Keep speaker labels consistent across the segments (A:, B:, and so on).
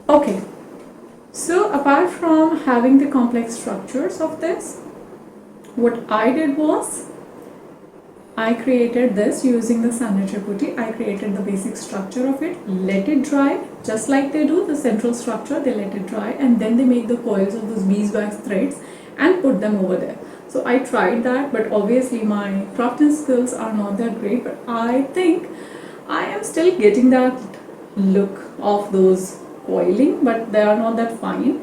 A: Okay, so apart from having the complex structures of this, what I did was I created this using the sanitary putty. I created the basic structure of it, let it dry, just like they do the central structure, they let it dry and then they make the coils of those beeswax threads and put them over there. So I tried that, but obviously my crafting skills are not that great, but I think I am still getting that look of those coiling, but they are not that fine.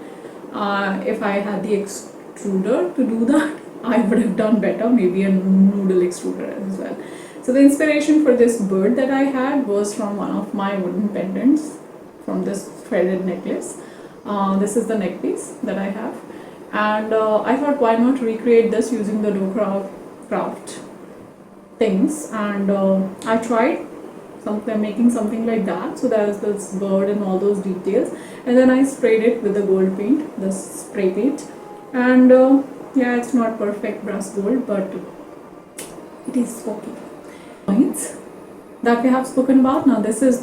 A: If I had the extruder to do that, I would have done better, maybe a noodle extruder as well. So the inspiration for this bird that I had was from one of my wooden pendants from this threaded necklace. This is the neck piece that I have, and I thought why not recreate this using the Dhokra Craft things, and I tried making something like that. So there's this bird and all those details, and then I sprayed it with the gold paint, the spray paint, and yeah, it's not perfect brush gold, but it is okay. Points that we have spoken about. Now this is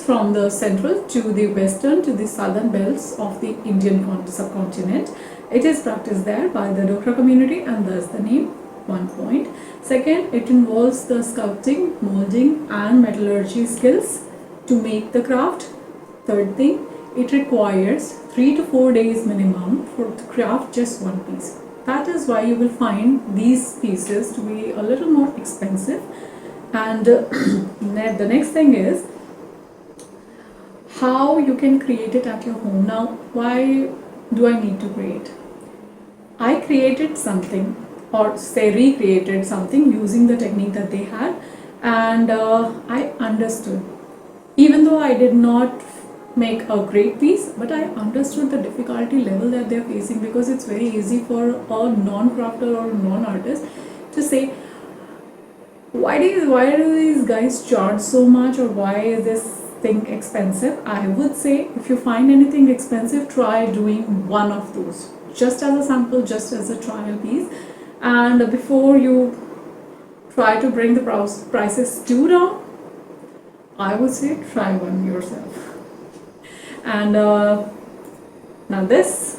A: from the central to the western to the southern belts of the Indian subcontinent. It is practiced there by the Dhokra community, and thus the name. 1 point. Second, it involves the sculpting, molding and metallurgy skills to make the craft. Third thing, it requires 3 to 4 days minimum for to craft just one piece. That is why you will find these pieces to be a little more expensive. And the next thing is how you can create it at your home. Now, why do I need to create? I created something, or say recreated something using the technique that they had, and I understood, even though I did not make a great piece, but I understood the difficulty level that they're facing, because it's very easy for a non-crafter or non-artist to say, why do these guys charge so much, or why is this thing expensive? I would say, if you find anything expensive, try doing one of those just as a sample, just as a trial piece. And before you try to bring the prices too down, I would say try one yourself. And now this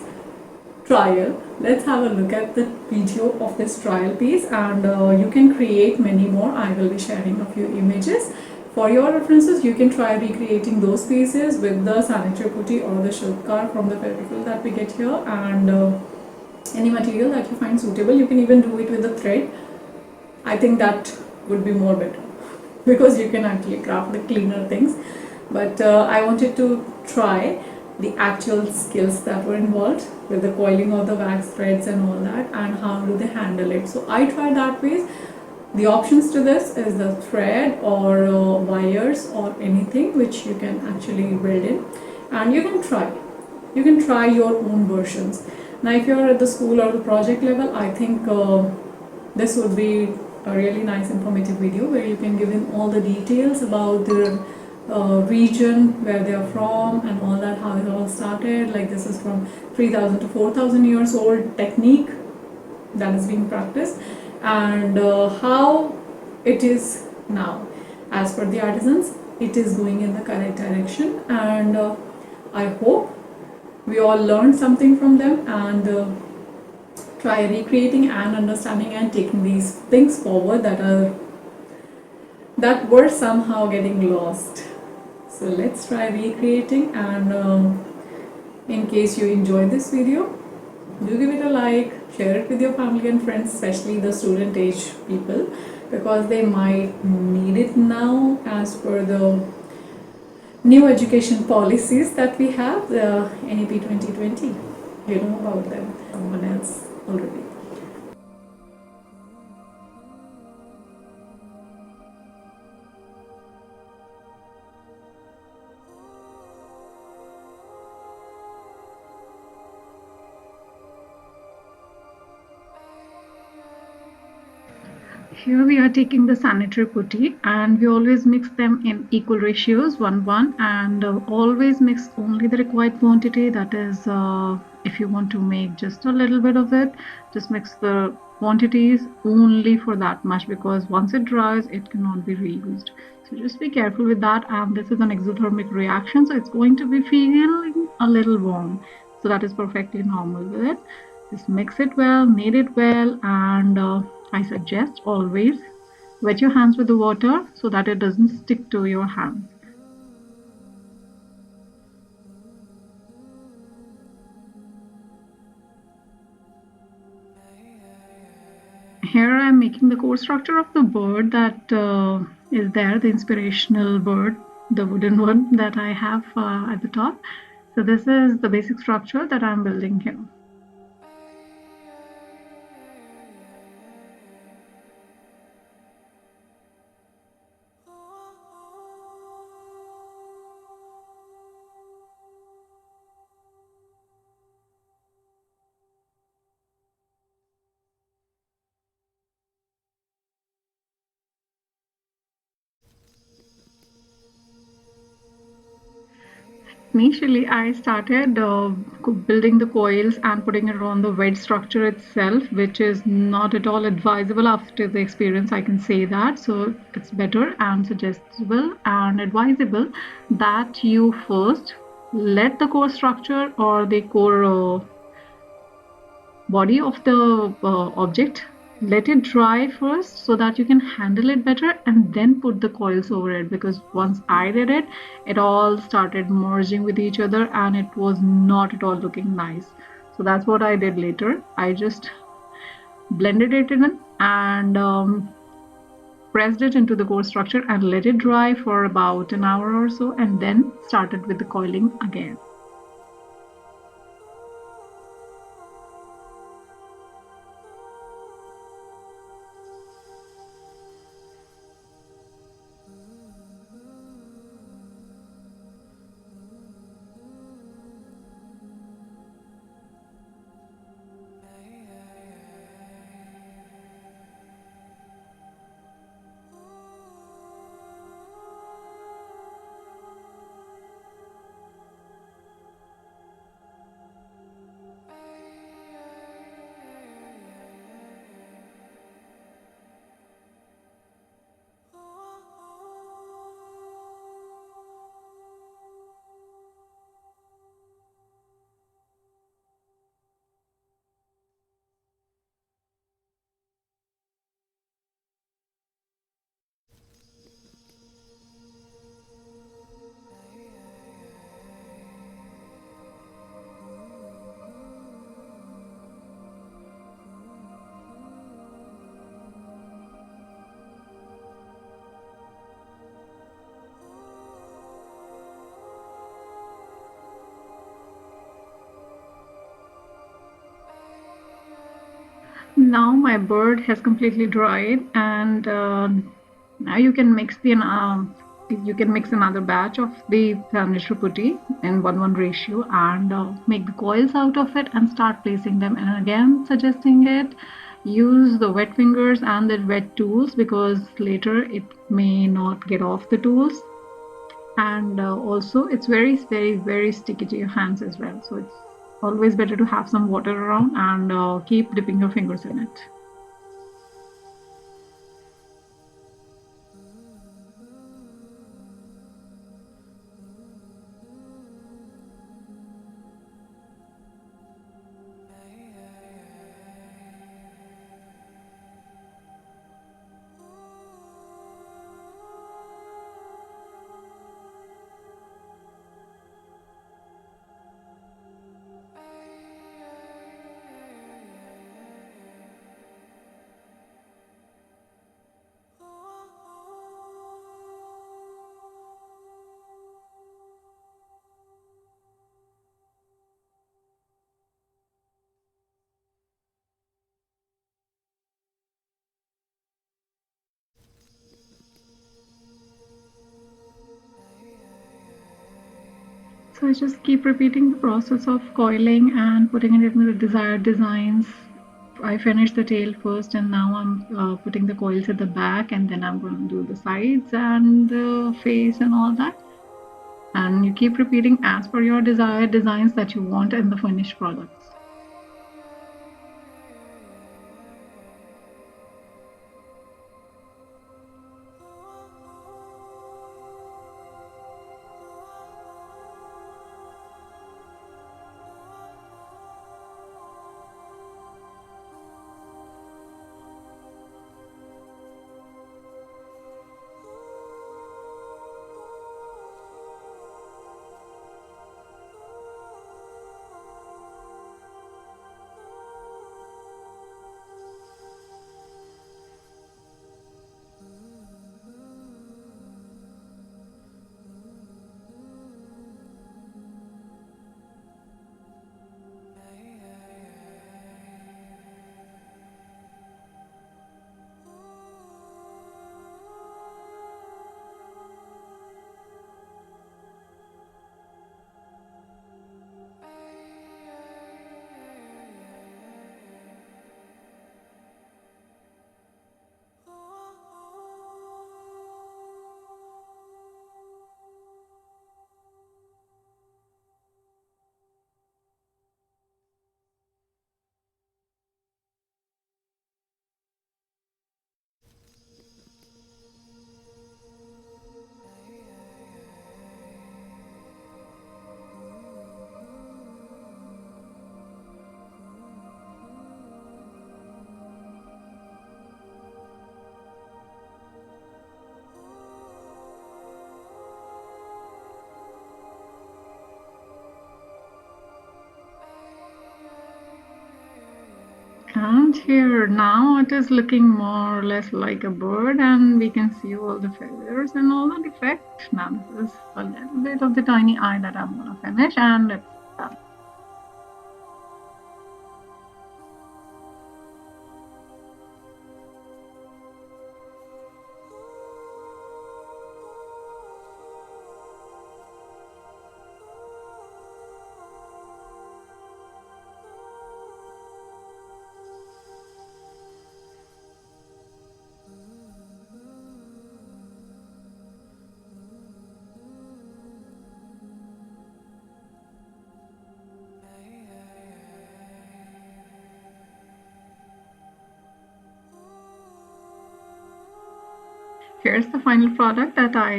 A: trial, let's have a look at the video of this trial piece, and you can create many more. I will be sharing a few images for your references. You can try recreating those pieces with the sanitary putty or the shilpkar from the fabric that we get here, and any material that you find suitable. You can even do it with the thread. I think that would be more better because you can actually craft the cleaner things. But I wanted to try the actual skills that were involved with the coiling of the wax threads and all that, and how do they handle it. So I tried that way. The options to this is the thread or wires or anything which you can actually build in, and you can try your own versions. Now if you're at the school or the project level, I think this would be a really nice informative video where you can give in all the details about the region where they are from and all that, how it all started. Like this is from 3000 to 4000 years old technique that is being practiced, and how it is now. As per the artisans, it is going in the correct direction, and I hope we all learned something from them, and try recreating and understanding and taking these things forward that were somehow getting lost. So let's try recreating, and in case you enjoyed this video, do give it a like, share it with your family and friends, especially the student age people, because they might need it now as per the new education policies that we have, the NEP 2020. You know about them, someone else already. Here we are taking the sanitary putty and we always mix them in equal ratios 1 1 and always mix only the required quantity. That is, if you want to make just a little bit of it, just mix the quantities only for that much, because once it dries it cannot be reused. So just be careful with that. And this is an exothermic reaction, so it's going to be feeling a little warm, so that is perfectly normal with it. Just mix it well, knead it well, and I suggest always wet your hands with the water so that it doesn't stick to your hands. Here I'm making the core structure of the bird that is there, the inspirational bird, the wooden one that I have at the top. So this is the basic structure that I'm building here. Initially, I started building the coils and putting it on the wedge structure itself, which is not at all advisable after the experience. I can say that. So it's better and suggestible and advisable that you first let the core structure or the core body of the object, let it dry first so that you can handle it better, and then put the coils over it, because once I did it, it all started merging with each other and it was not at all looking nice. So that's what I did later. I just blended it in and pressed it into the core structure and let it dry for about an hour or so, and then started with the coiling again. Now my bird has completely dried, and now you can mix another batch of the sanitary putty in 1 1 ratio and make the coils out of it and start placing them. And again, suggesting it, use the wet fingers and the wet tools, because later it may not get off the tools, and also it's very sticky to your hands as well, so it's always better to have some water around and keep dipping your fingers in it. So I just keep repeating the process of coiling and putting it in the desired designs I finished the tail first, and now I'm putting the coils at the back, and then I'm going to do the sides and the face and all that. And you keep repeating as per your desired designs that you want in the finished products. And here now it is looking more or less like a bird, and we can see all the feathers and all that effect. Now this is a little bit of the tiny eye that I'm gonna finish, and it's done. Here's the final product that I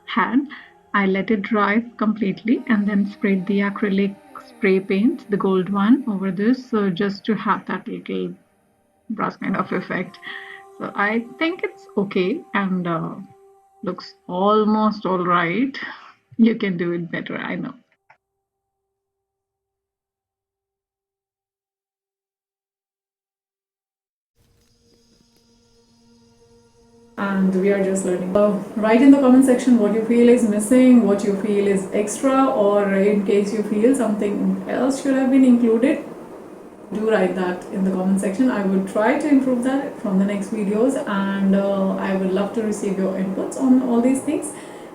A: had. I let it dry completely and then sprayed the acrylic spray paint, the gold one, over this, just to have that little brass kind of effect. So I think it's okay and looks almost all right. You can do it better, I know. And we are just learning. Write in the comment section what you feel is missing, what you feel is extra, or in case you feel something else should have been included. Do write that in the comment section. I will try to improve that from the next videos, and I would love to receive your inputs on all these things.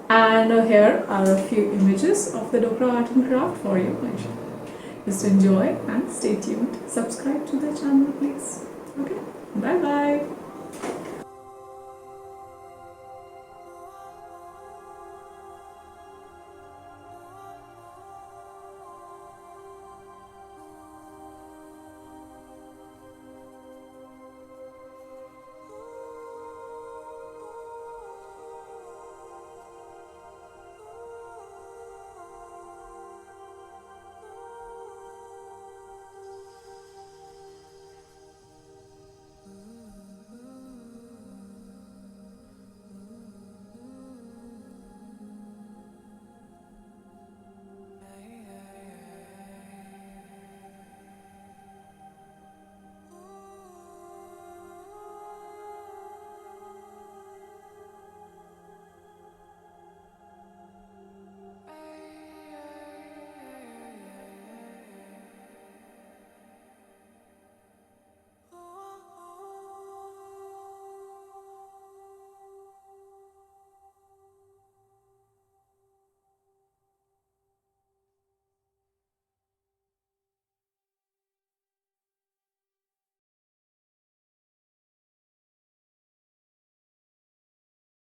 A: And here are a few images of the Dhokra art and craft for you. Just enjoy and stay tuned. Subscribe to the channel, please. Okay, bye bye.